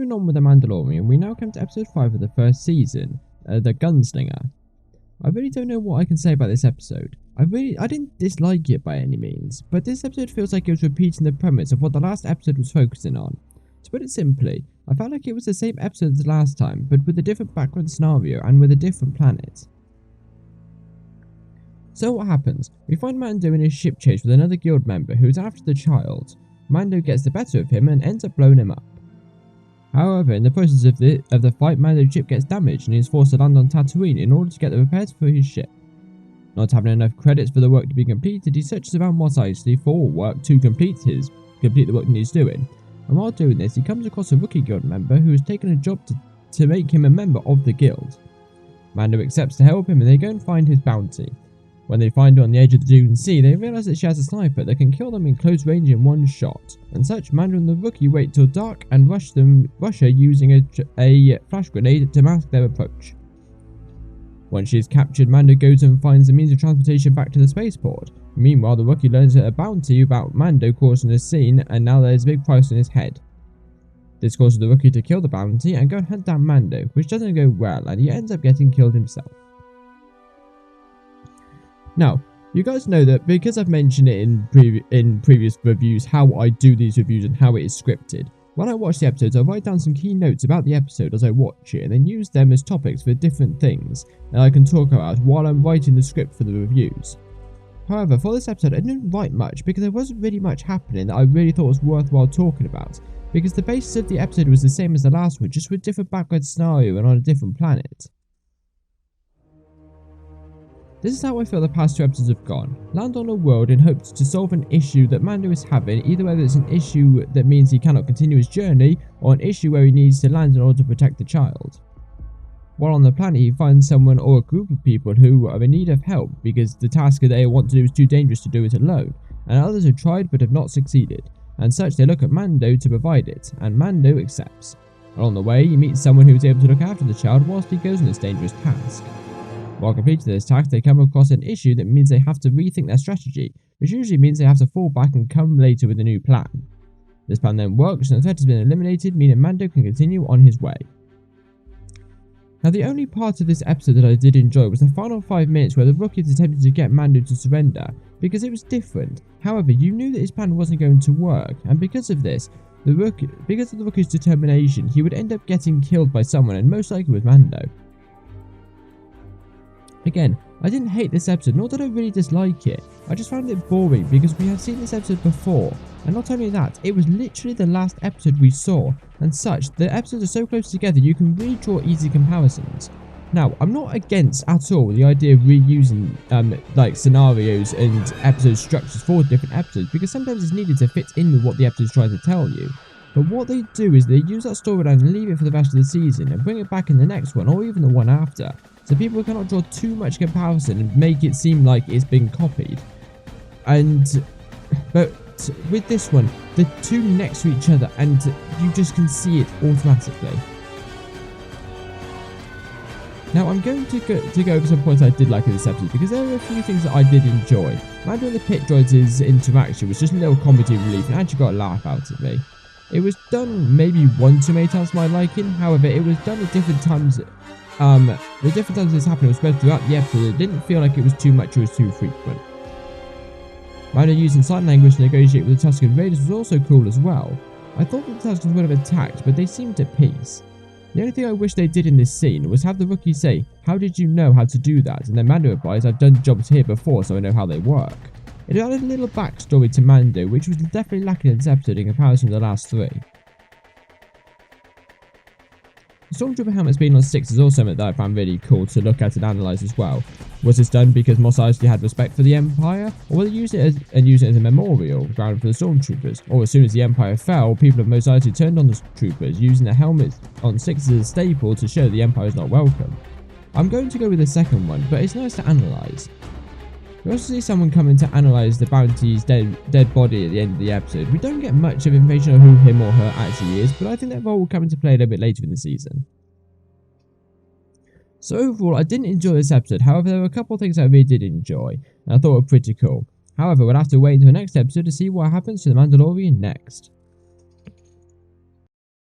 moving on with the Mandalorian, we now come to episode 5 of the first season, the Gunslinger. I really don't know what I can say about this episode. I didn't dislike it by any means, but this episode feels like it was repeating the premise of what the last episode was focusing on. To put it simply, I felt like it was the same episode as the last time, but with a different background scenario and with a different planet. So what happens? We find Mando in his ship chase with another guild member who is after the child. Mando gets the better of him and ends up blowing him up. However, in the process of the fight, Mando's ship gets damaged and he is forced to land on Tatooine in order to get the repairs for his ship. Not having enough credits for the work to be completed, he searches around Mos Eisley for work to complete the work that he's doing. And while doing this, he comes across a rookie guild member who has taken a job to make him a member of the guild. Mando accepts to help him and they go and find his bounty. When they find her on the edge of the dune sea, they realise that she has a sniper that can kill them in close range in one shot. And such, Mando and the rookie wait till dark and rush her using a flash grenade to mask their approach. Once she is captured, Mando goes and finds the means of transportation back to the spaceport. Meanwhile, the rookie learns a bounty about Mando causing a scene, and now there's a big price on his head. This causes the rookie to kill the bounty and go and hunt down Mando, which doesn't go well, and he ends up getting killed himself. Now, you guys know that because I've mentioned it in previous reviews how I do these reviews and how it is scripted. When I watch the episodes, I write down some key notes about the episode as I watch it and then use them as topics for different things that I can talk about while I'm writing the script for the reviews. However, for this episode I didn't write much because there wasn't really much happening that I really thought was worthwhile talking about, because the basis of the episode was the same as the last one, just with different background scenario and on a different planet. This is how I feel the past 2 episodes have gone. Land on a world in hopes to solve an issue that Mando is having, either whether it's an issue that means he cannot continue his journey, or an issue where he needs to land in order to protect the child. While on the planet, he finds someone or a group of people who are in need of help because the task that they want to do is too dangerous to do it alone, and others have tried but have not succeeded, and such they look at Mando to provide it, and Mando accepts. Along the way, he meets someone who is able to look after the child whilst he goes on this dangerous task. While completing this task, they come across an issue that means they have to rethink their strategy, which usually means they have to fall back and come later with a new plan. This plan then works and the threat has been eliminated, meaning Mando can continue on his way. Now, the only part of this episode that I did enjoy was the final 5 minutes where the rookies attempted to get Mando to surrender, because it was different. However, you knew that his plan wasn't going to work, and because of this, because of the rookie's determination, he would end up getting killed by someone, and most likely with Mando. Again, I didn't hate this episode, nor did I really dislike it. I just found it boring because we have seen this episode before. And not only that, it was literally the last episode we saw. And such, the episodes are so close together you can really draw easy comparisons. Now, I'm not against at all the idea of reusing like scenarios and episode structures for different episodes, because sometimes it's needed to fit in with what the episode is trying to tell you. But what they do is they use that storyline and leave it for the rest of the season and bring it back in the next one or even the one after. So people cannot draw too much comparison and make it seem like it's been copied. But with this one, the two next to each other and you just can see it automatically. Now I'm going to go over some points I did like in this episode, because there are a few things that I did enjoy. Mando and the pit droids' interaction was just a little comedy relief and actually got a laugh out of me. It was done maybe 1 too many times to my liking, however it was done at different times. The different times this happened was spread throughout the episode. It didn't feel like it was too much or was too frequent. Mando using sign language to negotiate with the Tusken Raiders was also cool as well. I thought that the Tuskens would have attacked, but they seemed at peace. The only thing I wish they did in this scene was have the rookie say, "How did you know how to do that?" And then Mando replies, "I've done jobs here before, so I know how they work." It added a little backstory to Mando, which was definitely lacking in this episode in comparison to the last 3. The Stormtrooper helmets being on 6 is also something that I found really cool to look at and analyse as well. Was this done because Mos Eisley had respect for the Empire, or will they use it as a memorial ground for the Stormtroopers? Or as soon as the Empire fell, people of Mos Eisley turned on the troopers, using their helmets on 6 as a staple to show the Empire is not welcome? I'm going to go with the second one, but it's nice to analyse. We also see someone coming to analyse the bounty's dead body at the end of the episode. We don't get much of information on who him or her actually is, but I think that role will come into play a little bit later in the season. So overall, I didn't enjoy this episode. However, there were a couple of things I really did enjoy, and I thought were pretty cool. However, we'll have to wait until the next episode to see what happens to the Mandalorian next.